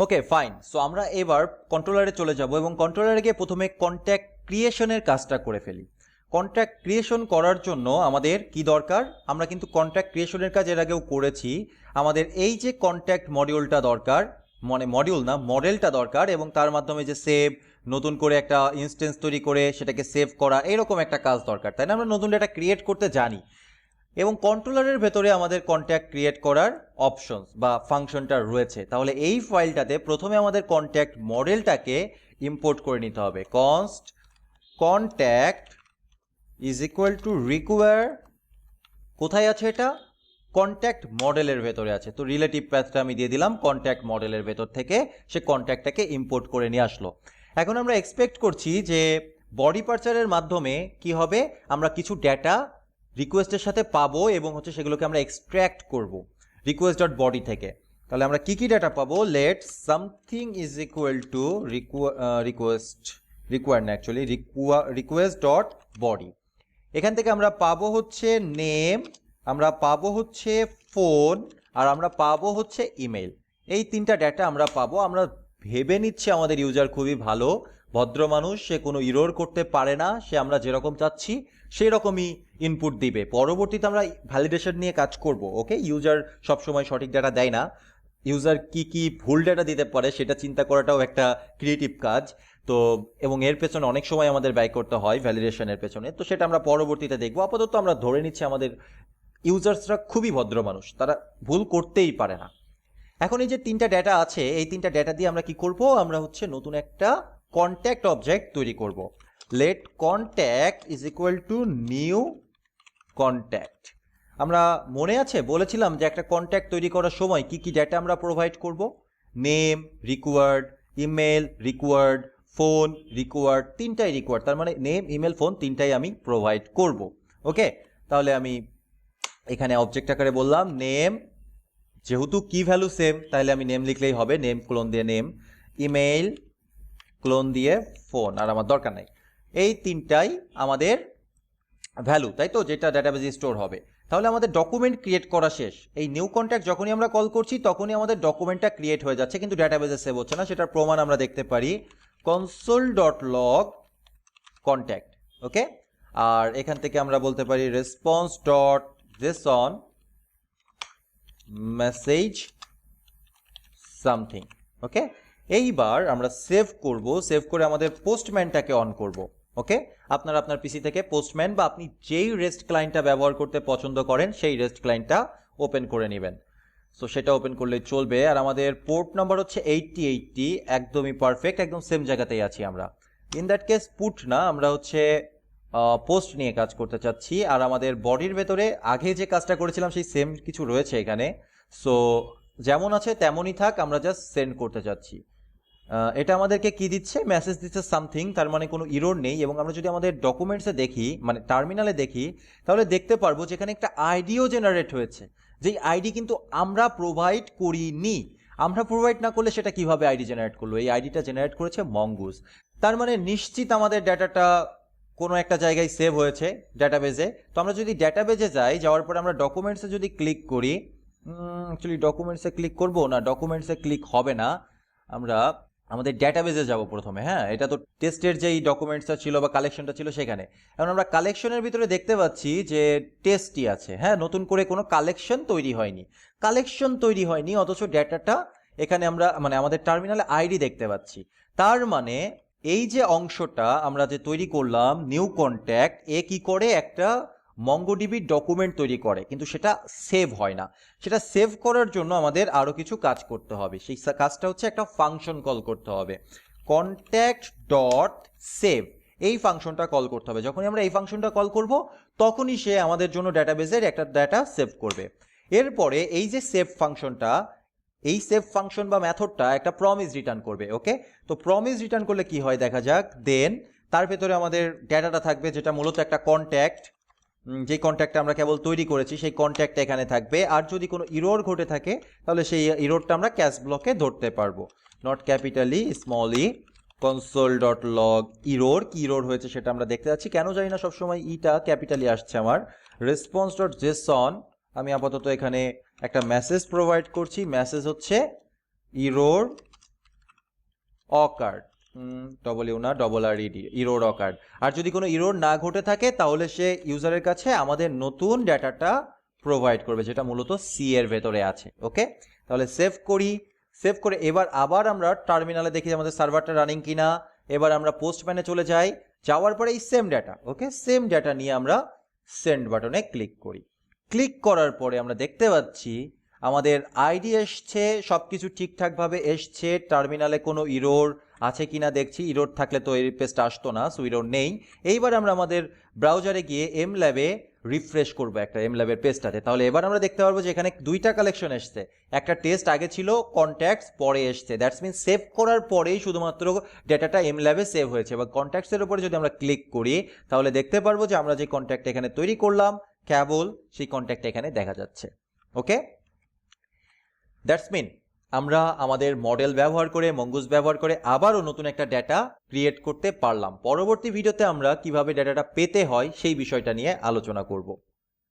Okay fine. So আমরা এবার কন্ট্রোলারে চলে যাব এবং কন্ট্রোলারে গিয়ে প্রথমে কন্ট্যাক্ট ক্রিয়েশনের কাজটা করে ফেলি। কন্ট্যাক্ট ক্রিয়েশন করার জন্য আমাদের কি দরকার, আমরা কিন্তু কন্ট্যাক্ট ক্রিয়েশনের কাজ এর আগেও করেছি। আমাদের এই যে কন্ট্যাক্ট মডিউলটা দরকার, মানে মডিউল না মডেলটা দরকার, এবং তার মাধ্যমে যে সেভ, নতুন করে একটা ইনস্ট্যান্স তৈরি করে সেটাকে সেভ করা, এরকম একটা কাজ দরকার, তাই না? আমরা নতুন ডেটা ক্রিয়েট করতে জানি এবং কন্ট্রোলারের ভেতরে আমাদের কন্ট্যাক্ট ক্রিয়েট করার অপশনস বা ফাংশনটা রয়েছে। তাহলে এই ফাইলটাতে প্রথমে আমাদের কন্ট্যাক্ট মডেলটাকে ইম্পোর্ট করে নিতে হবে। Const contact is equal two require, কোথায় আছে এটা? কন্ট্যাক্ট মডেলের ভেতরে আছে। তো রিলেটিভ প্যাথটা আমি দিয়ে দিলাম কন্ট্যাক্ট মডেলের ভেতর থেকে, সে কন্ট্যাক্টটাকে ইম্পোর্ট করে নিয়ে আসলো। এখন আমরা এক্সপেক্ট করছি যে বডি পার্চারের মাধ্যমে কি হবে, আমরা কিছু ডেটা রিকোয়েস্টের সাথে পাবো এবং হচ্ছে সেগুলোকে আমরা এক্সট্র্যাক্ট করব রিকোয়েস্ট ডট বডি থেকে। তাহলে আমরা কি কি ডেটা পাবো? Let something is equal to request dot body. এখান থেকে আমরা পাবো হচ্ছে নেম, আমরা পাবো হচ্ছে ফোন, আর আমরা পাবো হচ্ছে ইমেল। এই তিনটা ডেটা আমরা পাবো। আমরা ভেবে নিচ্ছি আমাদের ইউজার খুবই ভালো ভদ্র মানুষ, সে কোনো ইরোর করতে পারে না, সে আমরা যেরকম চাচ্ছি সেই রকমই ইনপুট দিবে। পরবর্তীতে আমরা ভ্যালিডেশন নিয়ে কাজ করব। ওকে, ইউজার সবসময় সঠিক ডেটা দেয় না, ইউজার কি কি ভুল ডেটা দিতে পারে সেটা চিন্তা করাটাও একটা ক্রিয়েটিভ কাজ। তো এবং এর পেছনে অনেক সময় আমাদের ব্যয় করতে হয় ভ্যালিডেশনের পেছনে, তো সেটা আমরা পরবর্তীতে দেখবো। আপাতত আমরা ধরে নিচ্ছি আমাদের ইউজার্সরা খুবই ভদ্র মানুষ, তারা ভুল করতেই পারে না। এখন এই যে তিনটা ডেটা আছে, এই তিনটা ডেটা দিয়ে আমরা কি করব, আমরা হচ্ছে নতুন একটা কন্ট্যাক্ট অবজেক্ট তৈরি করব। Let contact is equal to new contact. আমরা মনে আছে বলেছিলাম যে একটা কন্ট্যাক্ট তৈরি করার সময় কি কি ডেটা আমরা প্রোভাইড করব? Name required, email required, phone required, তিনটাই রিকোয়ার্ড। তার মানে নেম, ইমেল, ফোন তিনটাই আমি প্রোভাইড করব। ওকে, তাহলে আমি এখানে অবজেক্ট আকারে বললাম নেম, যেহেতু কি ভ্যালু সেম তাহলে আমি নেম লিখলেই হবে, নেম ক্লোন দিয়ে নেম, ইমেইল ক্লোন দিয়ে ফোন, আর আমার দরকার নাই। এই তিনটাই আমাদের ভ্যালু, তাই তো, যেটা ডেটাবেজে স্টোর হবে। তাহলে আমাদের ডকুমেন্ট ক্রিয়েট করা শেষ। এই নিউ কন্ট্যাক্ট যখনই আমরা কল করছি তখনই আমাদের ডকুমেন্টটা ক্রিয়েট হয়ে যাচ্ছে, কিন্তু ডেটাবেজে সেভ হচ্ছে না। সেটার প্রমাণ আমরা দেখতে পারি console dot log contact. Okay, আর এখান থেকে আমরা বলতে পারি response dot JSON message something. Okay, এইবার আমরা সেভ করব, সেভ করে আমাদের পোস্টম্যানটাকে অন করব। ওকে, আপনার পিসি থেকে পোস্টম্যান বা আপনি যেই রেস্ট ক্লায়েন্টটা ব্যবহার করতে পছন্দ করেন সেই রেস্ট ক্লায়েন্টটা ওপেন করে নেবেন। সো সেটা ওপেন করলেই চলবে। আর আমাদের পোর্ট নাম্বার হচ্ছে 8080, একদমই পারফেক্ট, একদম সেম জায়গাতেই আছি আমরা। ইন দ্যাট কেস পুট না, আমরা হচ্ছে পোস্ট নিয়ে কাজ করতে চাচ্ছি। আর আমাদের বডির ভেতরে আগে যে কাজটা করেছিলাম সেই সেম কিছু রয়েছে এখানে। সো যেমন আছে তেমনই থাক, আমরা জাস্ট সেন্ড করতে চাচ্ছি। এটা আমাদেরকে কি দিচ্ছে? মেসেজ দিচ্ছে সামথিং, তার মানে কোনো ইরোর নেই। এবং আমরা যদি আমাদের ডকুমেন্টসে দেখি, মানে টার্মিনালে দেখি, তাহলে দেখতে পারবো যে এখানে একটা আইডিও জেনারেট হয়েছে, যেই আইডি কিন্তু আমরা প্রোভাইড করিনি। আমরা প্রোভাইড না করলে সেটা কিভাবে আইডি জেনারেট করলো? এই আইডিটা জেনারেট করেছে মঙ্গুস। তার মানে নিশ্চিত আমাদের ডাটাটা কোনো একটা জায়গায় সেভ হয়েছে ডেটাবেজে। তো আমরা যদি ডেটাবেজে যাই, যাওয়ার পরে আমরা ডকুমেন্টসে যদি ক্লিক করি, অ্যাকচুয়ালি ডকুমেন্টসে ক্লিক করব না, ডকুমেন্টসে ক্লিক হবে না, আমরা আমাদের ডেটাবেজে যাব প্রথমে। হ্যাঁ, এটা তো টেস্টের যেই ডকুমেন্টসটা ছিল বা কালেকশনটা ছিল সেখানে। এখন আমরা কালেকশনের ভিতরে দেখতে পাচ্ছি যে টেস্টই আছে। হ্যাঁ, নতুন করে কোনো কালেকশন তৈরি হয়নি, অথচ ডেটাটা এখানে আমরা মানে আমাদের টার্মিনালে আইডি দেখতে পাচ্ছি। তার মানে এই যে অংশটা আমরা যে তৈরি করলাম নিউ কন্ট্যাক্ট, এ কি করে? একটা MongoDB ডকুমেন্ট তৈরি করে, কিন্তু সেটা সেভ হয় না। সেটা সেভ করার জন্য আমাদের আরো কিছু কাজ করতে হবে। সেই কাজটা হচ্ছে একটা ফাংশন কল করতে হবে, কন্ট্যাক্ট ডট সেভ। এই ফাংশনটা কল করতে হবে। যখনই আমরা এই ফাংশনটা কল করব তখনই সে আমাদের জন্য ডেটাবেজের একটা ডাটা সেভ করবে। এরপরে এই যে সেভ ফাংশনটা, এই সেভ ফাংশন বা মেথডটা একটা প্রমিস রিটার্ন করবে। ওকে, তো প্রমিস রিটার্ন করলে কি হয় দেখা যাক। দেন তার ভেতরে আমাদের ডেটাটা থাকবে, যেটা মূলত একটা কন্ট্যাক্ট, যে কন্ট্যাক্টটা আমরা কেবল তৈরি করেছি সেই কন্ট্যাক্টটা এখানে থাকবে। আর যদি কোনো ইরোর ঘটে থাকে তাহলে সেই ইরোরটা আমরা ক্যাশ ব্লকে ধরতে পারবো। Not capitally small E, console dot log error, কি ইরোর হয়েছে সেটা আমরা দেখতে যাচ্ছি। কেন জানি না সবসময় ইটা ক্যাপিটালি আসছে আমার। রেসপন্স ডট জেসন, আমি আপাতত এখানে একটা মেসেজ প্রোভাইড করছি। মেসেজ হচ্ছে ইরোর অকার্ড, ডবল না double R E D, error occurred. আর যদি কোনো ইরোর না ঘটে থাকে তাহলে সে ইউজারের কাছে আমাদের নতুন ডেটাটা প্রোভাইড করবে, যেটা মূলত সি এর ভেতরে আছে। ওকে, তাহলে সেভ করি। সেভ করে এবার আবার আমরা টার্মিনালে দেখি আমাদের সার্ভারটা রানিং কিনা। এবার আমরা পোস্টম্যানে চলে যাই, যাওয়ার পরে এই সেম ডেটা, ওকে, সেম ডেটা নিয়ে আমরা সেন্ড বাটনে ক্লিক করি। ক্লিক করার পরে আমরা দেখতে পাচ্ছি আমাদের আইডি এসছে, সব কিছু ঠিকঠাকভাবে এসছে। টার্মিনালে কোনো ইরোর আছে কিনা দেখছি, ইরোর থাকলে তো এই পেজটা আসতো না, সো ইরোর নেই। এইবার আমরা আমাদের ব্রাউজারে গিয়ে এম ল্যাবে রিফ্রেশ করবো একটা এম ল্যাবের পেজটাতে। তাহলে এবার আমরা দেখতে পারবো যে এখানে দুইটা কালেকশন এসছে, একটা টেস্ট আগে ছিল, কন্ট্যাক্টস পরে এসছে। দ্যাটস মিন সেভ করার পরেই শুধুমাত্র ডেটাটা এম ল্যাবে সেভ হয়েছে। বা কন্ট্যাক্টসের উপরে যদি আমরা ক্লিক করি তাহলে দেখতে পারবো যে আমরা যে কন্ট্যাক্ট এখানে তৈরি করলাম কেবল সেই কন্ট্যাক্ট এখানে দেখা যাচ্ছে। ওকে, দ্যাটস মিন আমরা আমাদের মডেল ব্যবহার করে, মঙ্গুস ব্যবহার করে আবারও নতুন একটা ডেটা ক্রিয়েট করতে পারলাম। পরবর্তী ভিডিওতে আমরা কিভাবে ডেটাটা পেতে হয় সেই বিষয়টা নিয়ে আলোচনা করব।